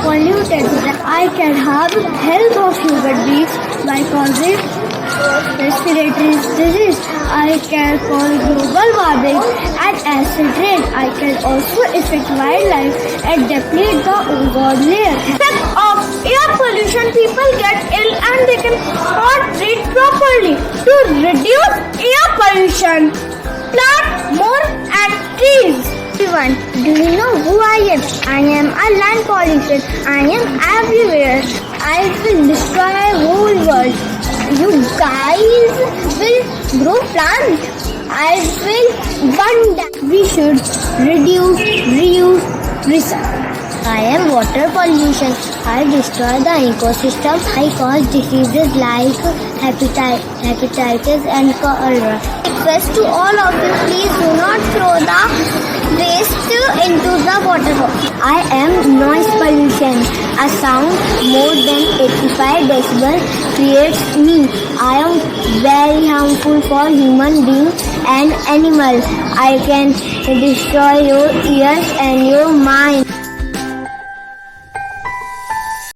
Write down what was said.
polluted. I can harm health of human beings by causing respiratory disease. I can cause global warming and acid rain. I can also affect wildlife and deplete the ozone layer. Effect of air pollution, people get ill and they cannot breathe properly. To reduce air pollution, plant more and trees. Everyone, do you know who I am? I am a land pollution. I am everywhere. I will destroy my whole world. You guys will grow plants. I will burn them. We should reduce, reuse, recycle. I am water pollution. I destroy the ecosystem. I cause diseases like hepatitis and cholera. Request to all of you, please do not throw the waste into the water. I am noise pollution. A sound more than 85 decibels creates me. I am very harmful for human beings and animals. I can destroy your ears and your mind.